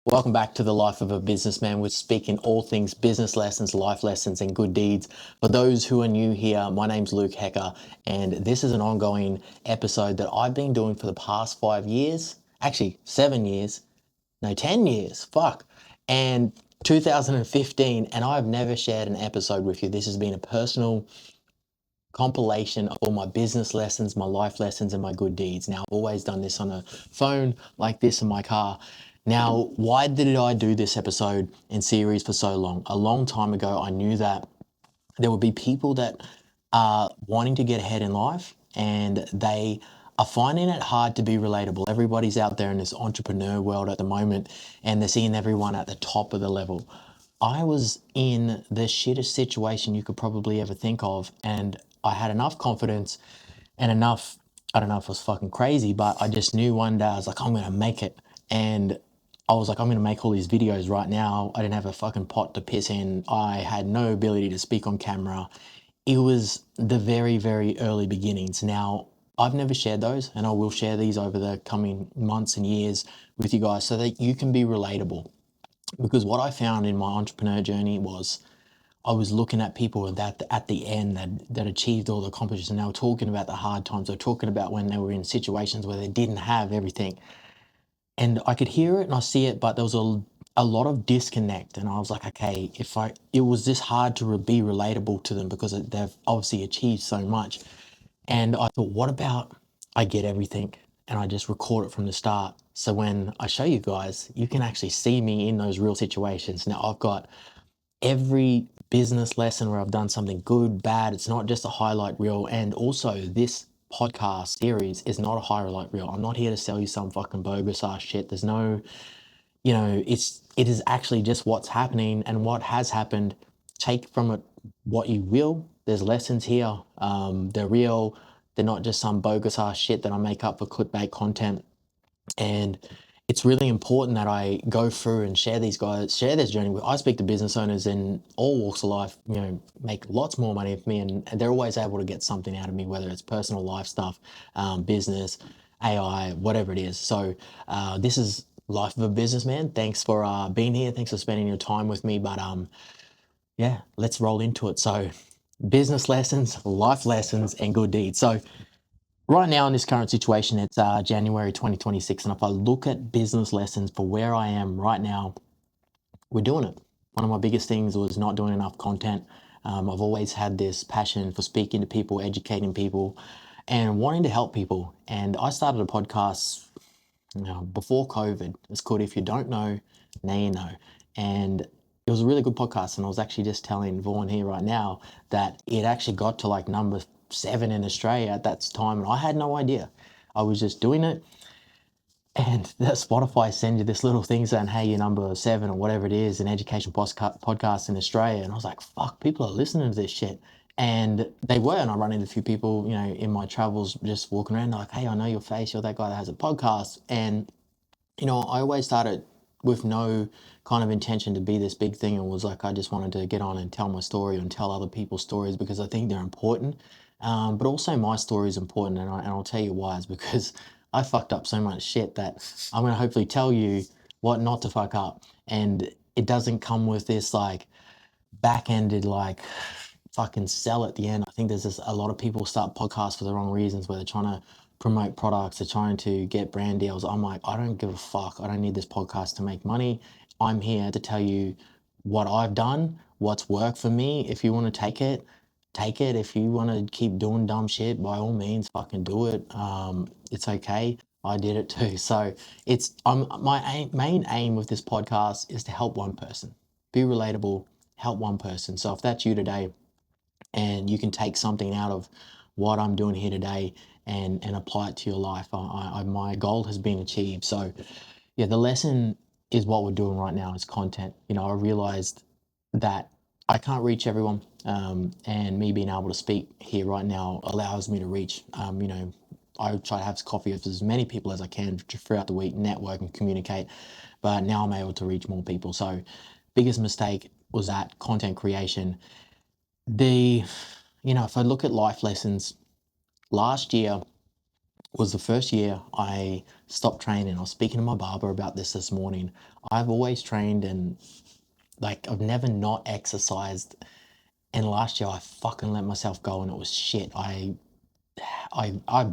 Welcome back to the Life of a Businessman. We're speaking all things business lessons, life lessons, and good deeds. For those who are new here, my name's Luke Heka, and this is an ongoing episode that I've been doing for the past 5 years, actually 7 years, no, 10 years, fuck, and 2015, and I've never shared an episode with you. This has been a personal compilation of all my business lessons, my life lessons, and my good deeds. Now, I've always done this on a phone like this in my car. Now, why did I do this episode and series for so long? A long time ago, I knew that there would be people that are wanting to get ahead in life and they are finding it hard to be relatable. Everybody's out there in this entrepreneur world at the moment and they're seeing everyone at the top of the level. I was in the shittest situation you could probably ever think of, and I had enough confidence and enough, I don't know if it was fucking crazy, but I just knew one day I was like, I'm gonna make it. And I was like, I'm gonna make all these videos right now. I didn't have a fucking pot to piss in. I had no ability to speak on camera. It was the very, very early beginnings. Now, I've never shared those, and I will share these over the coming months and years with you guys so that you can be relatable. Because what I found in my entrepreneur journey was I was looking at people that at the end that achieved all the accomplishments, and they were talking about the hard times. They were talking about when they were in situations where they didn't have everything. And I could hear it and I see it, but there was a lot of disconnect. And I was like, okay, it was this hard to be relatable to them because they've obviously achieved so much. And I thought, what about I get everything and I just record it from the start? So when I show you guys, you can actually see me in those real situations. Now I've got every business lesson where I've done something good, bad. It's not just a highlight reel. And also this podcast series is not a highlight reel. I'm not here to sell you some fucking bogus ass shit. There's no, it is actually just what's happening and what has happened. Take from it what you will. There's lessons here. They're real. They're not just some bogus ass shit that I make up for clickbait content. And it's really important that I go through and share this journey. I speak to business owners in all walks of life, make lots more money with me, and they're always able to get something out of me, whether it's personal life stuff, business, AI, whatever it is. So this is Life of a Businessman. Thanks for being here. Thanks for spending your time with me. But yeah, let's roll into it. So business lessons, life lessons, and good deeds. So right now in this current situation, it's January 2026. And if I look at business lessons for where I am right now, we're doing it. One of my biggest things was not doing enough content. I've always had this passion for speaking to people, educating people, and wanting to help people. And I started a podcast before COVID. It's called If You Don't Know, Now You Know. And it was a really good podcast. And I was actually just telling Vaughan here right now that it actually got to like number 7 in Australia at that time. And I had no idea. I was just doing it. And that Spotify sends you this little thing saying, hey, you're number 7 or whatever it is, an education podcast in Australia. And I was like, fuck, people are listening to this shit. And they were. And I run into a few people, in my travels, just walking around like, hey, I know your face. You're that guy that has a podcast. And, I always started with no kind of intention to be this big thing. And was like, I just wanted to get on and tell my story and tell other people's stories because I think they're important. But also my story is important. And I'll tell you why. It's because I fucked up so much shit that I'm going to hopefully tell you what not to fuck up. And it doesn't come with this like back-ended like fucking sell at the end. I think there's just a lot of people start podcasts for the wrong reasons where they're trying to promote products, they're trying to get brand deals. I'm like, I don't give a fuck. I don't need this podcast to make money. I'm here to tell you what I've done, what's worked for me. If you want to take it, take it. If you want to keep doing dumb shit, by all means, fucking do it. It's okay. I did it too. So my main aim with this podcast is to help one person, be relatable, help one person. So if that's you today and you can take something out of what I'm doing here today and apply it to your life, my goal has been achieved. So yeah, the lesson is what we're doing right now is content. I realized that I can't reach everyone, and me being able to speak here right now allows me to reach. I try to have coffee with as many people as I can throughout the week, network and communicate. But now I'm able to reach more people. So, biggest mistake was that content creation. If I look at life lessons, last year was the first year I stopped training. I was speaking to my barber about this morning. I've always trained and like I've never not exercised. And last year I fucking let myself go and it was shit. I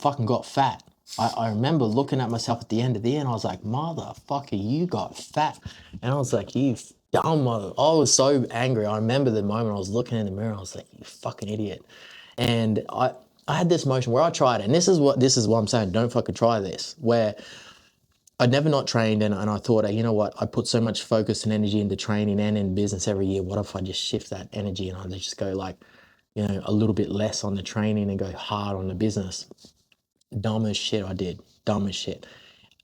fucking got fat. I remember looking at myself at the end of the year and I was like, motherfucker, you got fat. And I was like, you dumb mother. I was so angry. I remember the moment I was looking in the mirror, I was like, you fucking idiot. And I had this motion where I tried it. And this is what I'm saying. Don't fucking try this. Where I'd never not trained and I thought, hey, you know what? I put so much focus and energy into training and in business every year. What if I just shift that energy and I just go like, a little bit less on the training and go hard on the business? Dumb as shit I did. Dumb as shit.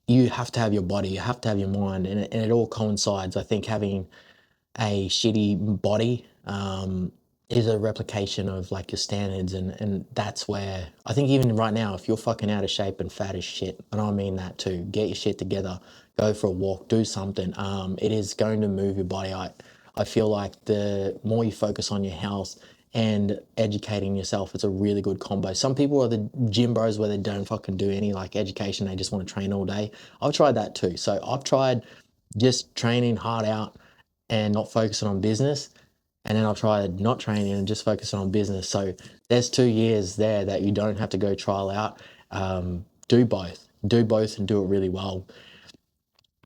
You have to have your body, you have to have your mind, and it all coincides. I think having a shitty body is a replication of like your standards, and that's where I think even right now, if you're fucking out of shape and fat as shit, and I mean that too, get your shit together, go for a walk, do something. It is going to move your body. I feel like the more you focus on your health and educating yourself, it's a really good combo. Some people are the gym bros where they don't fucking do any like education, they just want to train all day. I've tried that too. So I've tried just training hard out and not focusing on business. And then I've tried not training and just focusing on business. So there's 2 years there that you don't have to go trial out. Do both. Do both and do it really well.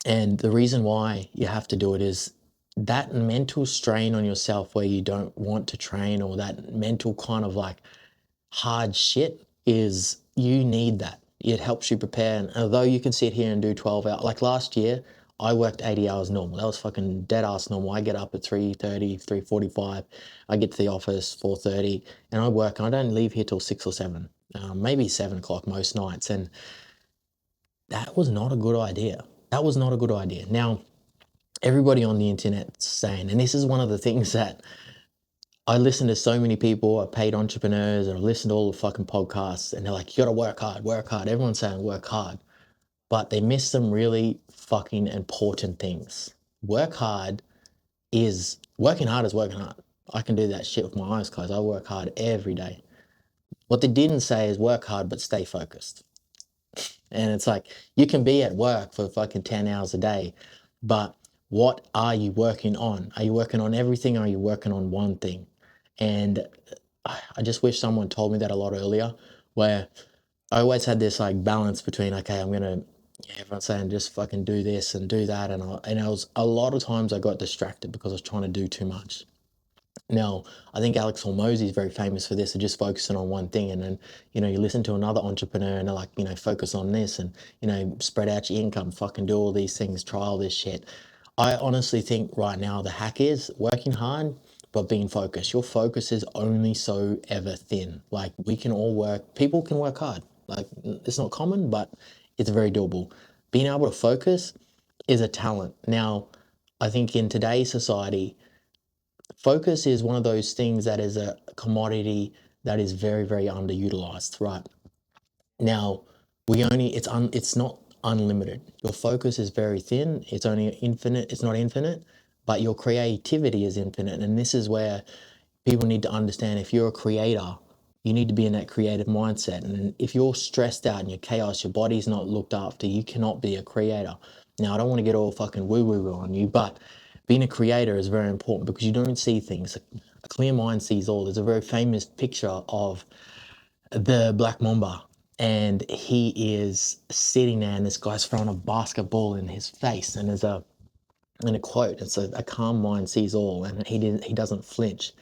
And the reason why you have to do it is that mental strain on yourself where you don't want to train, or that mental kind of like hard shit, is you need that. It helps you prepare. And although you can sit here and do 12 hours, like last year, I worked 80 hours normal. That was fucking dead ass normal. I get up at 3:30, 3:45. I get to the office 4:30 and I work. And I don't leave here till 6 or 7, maybe 7 o'clock most nights. And that was not a good idea. That was not a good idea. Now, everybody on the internet's saying, and this is one of the things that I listen to so many people, paid entrepreneurs, and I listen to all the fucking podcasts, and they're like, you gotta work hard, work hard. Everyone's saying work hard, but they miss some really fucking important things. Working hard is working hard. I can do that shit with my eyes closed. I work hard every day. What they didn't say is work hard, but stay focused. And it's like, you can be at work for fucking 10 hours a day, but what are you working on? Are you working on everything? Or are you working on one thing? And I just wish someone told me that a lot earlier, where I always had this like balance between, okay, everyone's saying just fucking do this and do that. And I was, a lot of times I got distracted because I was trying to do too much. Now, I think Alex Hormozy is very famous for this, of just focusing on one thing. And then, you listen to another entrepreneur and they're like, focus on this and, spread out your income, fucking do all these things, try all this shit. I honestly think right now the hack is working hard, but being focused. Your focus is only so ever thin. Like people can work hard. Like it's not common, but it's very doable. Being able to focus is a talent. Now, I think in today's society, focus is one of those things that is a commodity that is very, very underutilized, right? Now, it's not unlimited. Your focus is very thin. It's only infinite. It's not infinite, but your creativity is infinite. And this is where people need to understand, if you're a creator, you need to be in that creative mindset. And if you're stressed out and you're chaos, your body's not looked after, you cannot be a creator. Now, I don't want to get all fucking woo-woo on you, but being a creator is very important because you don't see things. A clear mind sees all. There's a very famous picture of the Black Mamba, and he is sitting there and this guy's throwing a basketball in his face, and there's a quote, it's a calm mind sees all, and he doesn't flinch,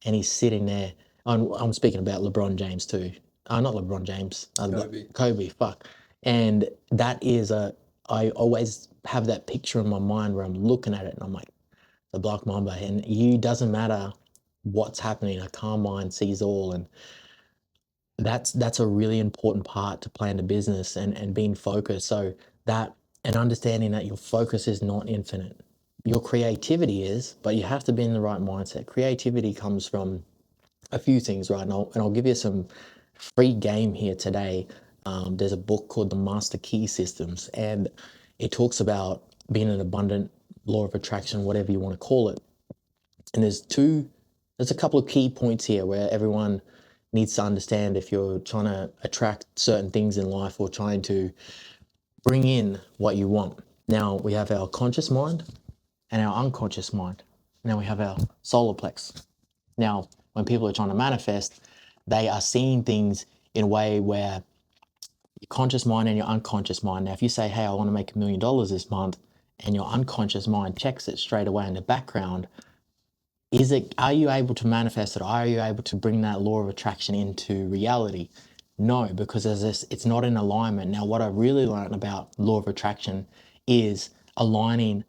and he's sitting there. I'm speaking about LeBron James too. Not LeBron James. Kobe. Fuck. And that is I always have that picture in my mind where I'm looking at it and I'm like, the Black Mamba, and you doesn't matter what's happening. A calm mind sees all, and that's a really important part to plan a business and being focused. So that, and understanding that your focus is not infinite. Your creativity is, but you have to be in the right mindset. Creativity comes from a few things, right? And I'll give you some free game here today. There's a book called The Master Key Systems, and it talks about being an abundant law of attraction, whatever you want to call it. And there's a couple of key points here where everyone needs to understand if you're trying to attract certain things in life or trying to bring in what you want. Now we have our conscious mind and our unconscious mind. Now we have our solar plex. Now, when people are trying to manifest, they are seeing things in a way where your conscious mind and your unconscious mind. Now, if you say, hey, I want to make $1 million this month, and your unconscious mind checks it straight away in the background, are you able to manifest it? Are you able to bring that law of attraction into reality? No, because it's not in alignment. Now, what I really learned about law of attraction is aligning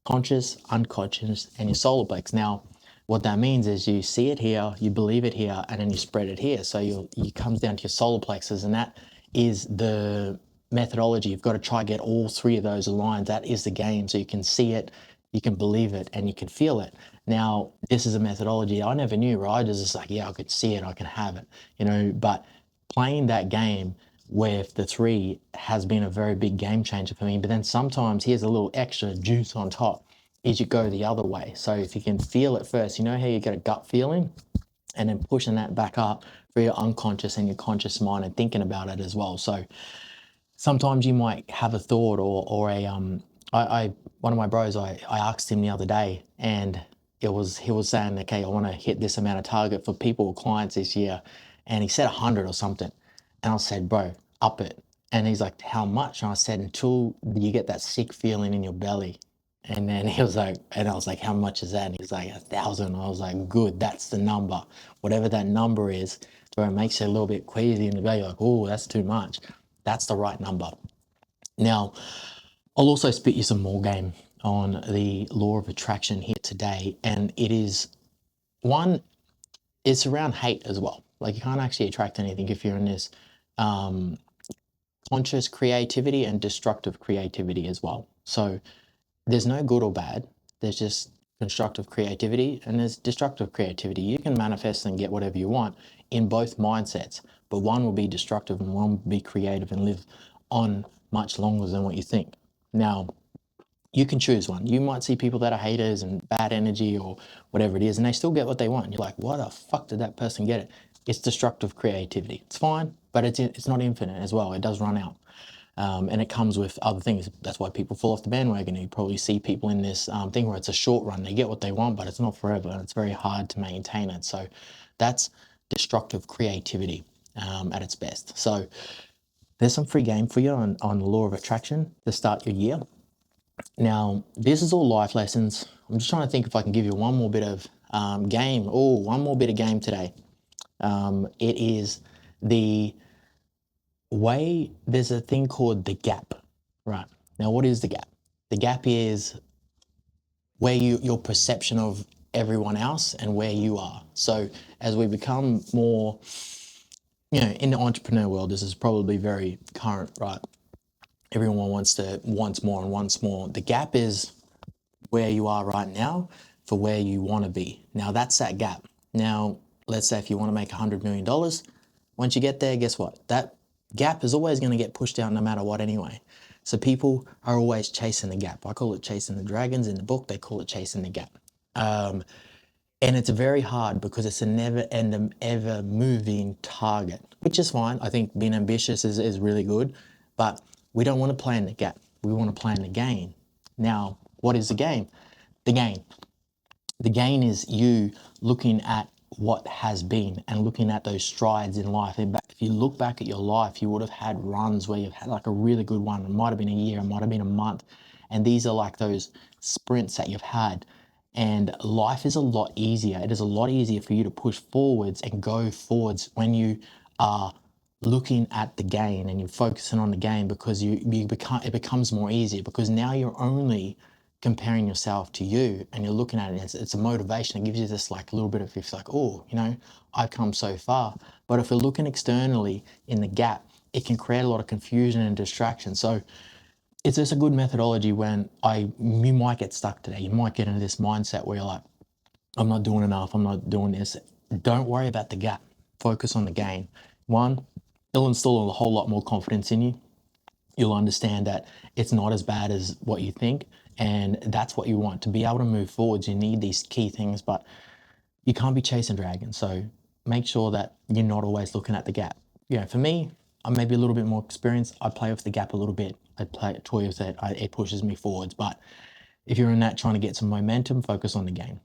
conscious, unconscious, and your solar plex. Now, what that means is you see it here, you believe it here, and then you spread it here. So it comes down to your solar plexus, and that is the methodology. You've got to try to get all three of those aligned. That is the game. So you can see it, you can believe it, and you can feel it. Now, this is a methodology I never knew, right? I was just like, yeah, I could see it, I can have it, but playing that game with the three has been a very big game changer for me. But then sometimes here's a little extra juice on top is you go the other way. So if you can feel it first, you know how you get a gut feeling, and then pushing that back up for your unconscious and your conscious mind and thinking about it as well. So sometimes you might have a thought or a one of my bros, I asked him the other day, and he was saying, okay, I want to hit this amount of target for people or clients this year, and he said 100 or something, and I said, bro, up it. And he's like, how much? And I said, until you get that sick feeling in your belly. And then he was like, and I was like, how much is that? And he was like, 1,000. I was like, good, that's the number. Whatever that number is, where it makes you a little bit queasy in the belly, like, oh, that's too much. That's the right number. Now, I'll also spit you some more game on the law of attraction here today. And it is one, it's around hate as well. Like, you can't actually attract anything if you're in this conscious creativity and destructive creativity as well. So there's no good or bad. There's just constructive creativity and there's destructive creativity. You can manifest and get whatever you want in both mindsets, but one will be destructive and one will be creative and live on much longer than what you think. Now, you can choose one. You might see people that are haters and bad energy or whatever it is, and they still get what they want. You're like, why the fuck did that person get it? It's destructive creativity. It's fine, but it's not infinite as well. It does run out. And it comes with other things. That's why people fall off the bandwagon. You probably see people in this thing where it's a short run. They get what they want, but it's not forever, and it's very hard to maintain it. So that's destructive creativity at its best. So there's some free game for you on the law of attraction to start your year. Now, this is all life lessons. I'm just trying to think if I can give you one more bit of game. Oh, one more bit of game today. It is the way, there's a thing called the gap, right? Now, what is the gap? The gap is where your perception of everyone else and where you are. So as we become more, in the entrepreneur world, this is probably very current, right? Everyone wants more and wants more. The gap is where you are right now for where you want to be. Now that's that gap. Now, let's say if you want to make $100 million, once you get there, guess what? That gap is always going to get pushed out no matter what anyway. So people are always chasing the gap. I call it chasing the dragons. In the book, they call it chasing the gap. And it's very hard because it's a never ending, ever moving target, which is fine. I think being ambitious is really good, but we don't want to play in the gap. We want to play in the game. Now, what is the game? The gain. The gain is you looking at what has been and looking at those strides in life. If you look back at your life, you would have had runs where you've had like a really good one. It might have been a year, it might have been a month. And these are like those sprints that you've had. And life is a lot easier. It is a lot easier for you to push forwards and go forwards when you are looking at the gain and you're focusing on the gain, because it becomes more easier, because now you're only comparing yourself to you and you're looking at it. It's a motivation. It gives you this like a little bit of, it's like, oh, I've come so far. But if we're looking externally in the gap, it can create a lot of confusion and distraction. So it's just a good methodology when you might get stuck today. You might get into this mindset where you're like, I'm not doing enough. I'm not doing this. Don't worry about the gap. Focus on the gain. One, it'll instill a whole lot more confidence in you. You'll understand that it's not as bad as what you think. And that's what you want. To be able to move forwards, you need these key things, but you can't be chasing dragons. So make sure that you're not always looking at the gap. For me, I'm maybe a little bit more experienced. I play with the gap a little bit. I toy with it. It pushes me forwards. But if you're in that trying to get some momentum, focus on the game.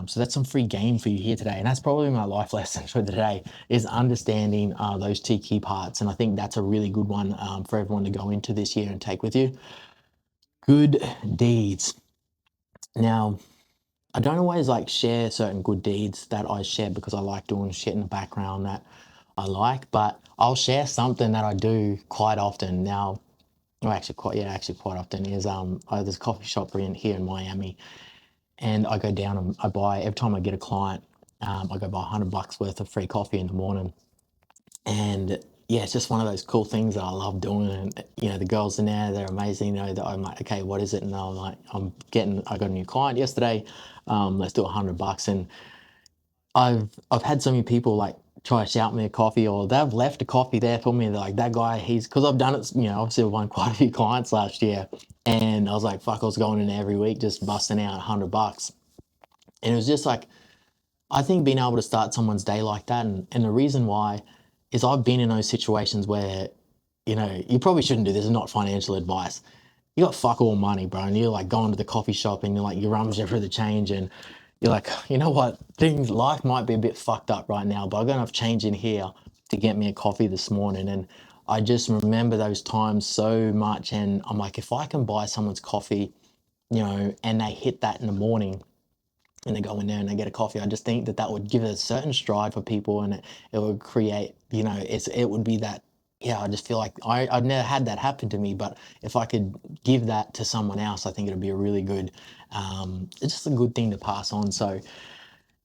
So that's some free game for you here today. And that's probably my life lesson for today, is understanding those two key parts. And I think that's a really good one for everyone to go into this year and take with you. Good deeds. Now, I don't always like share certain good deeds that I share because I like doing shit in the background that I like, but I'll share something that I do quite often. Now, well, actually quite often is there's a coffee shop here in Miami, and I go down and I buy, every time I get a client, I go buy $100 worth of free coffee in the morning. And yeah, it's just one of those cool things that I love doing. And the girls in there, they're amazing. That I'm like, okay, what is it? And I'm like, I got a new client yesterday. Let's do $100. And I've had so many people like try to shout me a coffee, or they've left a coffee there for me. They're like, that guy, because I've done it, obviously I won quite a few clients last year. And I was like, fuck, I was going in every week just busting out $100. And it was just like, I think being able to start someone's day like that, and the reason why is I've been in those situations where, you probably shouldn't do this, it's not financial advice. You got fuck all money, bro, and you're like going to the coffee shop and you're rummaging through the change and you're like, you know what, life might be a bit fucked up right now, but I got enough change in here to get me a coffee this morning. And I just remember those times so much, and I'm like, if I can buy someone's coffee, and they hit that in the morning, and they go in there and they get a coffee, I just think that would give a certain stride for people, and it would create, it would be that, yeah, I just feel like I've never had that happen to me, but if I could give that to someone else, I think it'd be a really good, it's just a good thing to pass on. So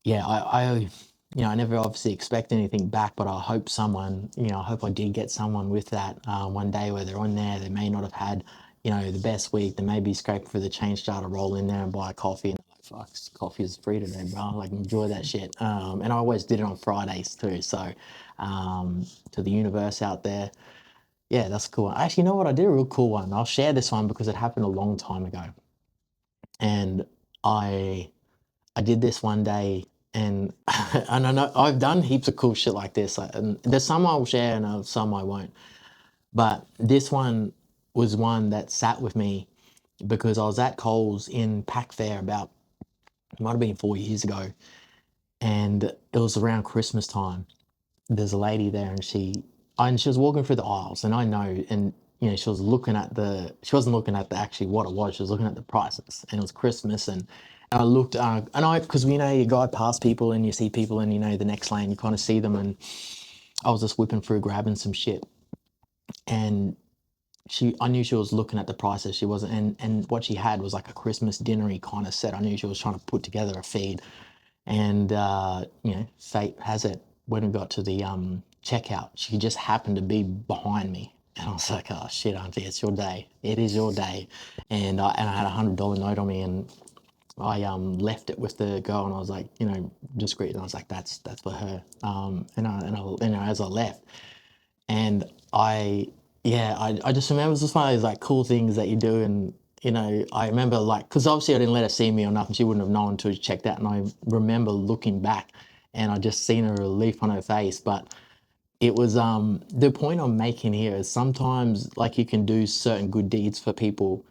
yeah, I never obviously expect anything back, but I hope I hope I did get someone with that one day where they're on there, they may not have had, the best week, they may be scraping for the change, start to roll in there and buy a coffee, and they're like, fuck, coffee is free today, bro, like enjoy that shit. And I always did it on Fridays too, so to the universe out there, yeah, that's a cool one. Actually, you know what, I did a real cool one. I'll share this one because it happened a long time ago, and I did this one day, and and I know I've done heaps of cool shit like this. And there's some I'll share and some I won't. But this one was one that sat with me because I was at Coles in Pack Fair about, it might have been 4 years ago, and it was around Christmas time. There's a lady there, and she was walking through the aisles, and I know, and she was looking at she wasn't looking at the actually what it was, she was looking at the prices, and it was Christmas, and I looked, because you go past people and you see people, and the next lane you kind of see them, and I was just whipping through grabbing some shit, and I knew she was looking at the prices. She wasn't, and what she had was like a Christmas dinnery kind of set. I knew she was trying to put together a feed, and fate has it, when we got to the checkout, she just happened to be behind me, and I was like, oh shit, auntie, it's your day, it is your day. And I had $100 note on me, and I left it with the girl, and I was like, discreet, and I was like, that's for her. As I left, and I just remember, it was just one of those like cool things that you do. And I remember, like, because obviously I didn't let her see me or nothing, she wouldn't have known until she checked out, and I remember looking back and I just seen a relief on her face. But it was the point I'm making here is sometimes, like, you can do certain good deeds for people,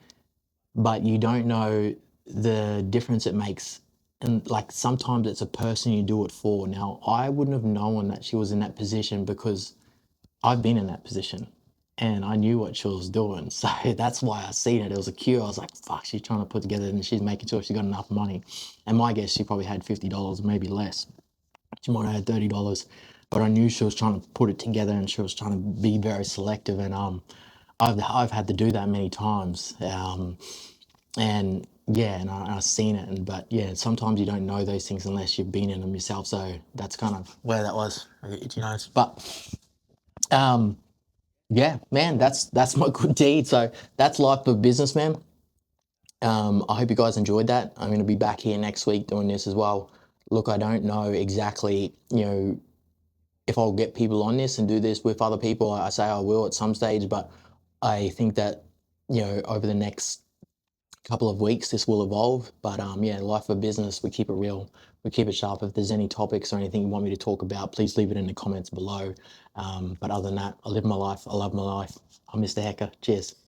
but you don't know the difference it makes. And like, sometimes it's a person you do it for. Now, I wouldn't have known that she was in that position because I've been in that position and I knew what she was doing. So that's why I seen it. It was a cue. I was like, fuck, she's trying to put together, and she's making sure she got enough money. And my guess, she probably had $50, maybe less. She might have had $30, but I knew she was trying to put it together, and she was trying to be very selective. And I've had to do that many times. And yeah, and I've seen it. But yeah, sometimes you don't know those things unless you've been in them yourself. So that's kind of where that was, But yeah, man, that's my good deed. So that's life of a businessman. I hope you guys enjoyed that. I'm going to be back here next week doing this as well. Look, I don't know exactly, if I'll get people on this and do this with other people. I say I will at some stage, but I think that, over the next couple of weeks, this will evolve. But yeah, life of a business, we keep it real. we keep it sharp. If there's any topics or anything you want me to talk about, please leave it in the comments below. But other than that, I live my life. I love my life. I'm Mr. Heka. Cheers.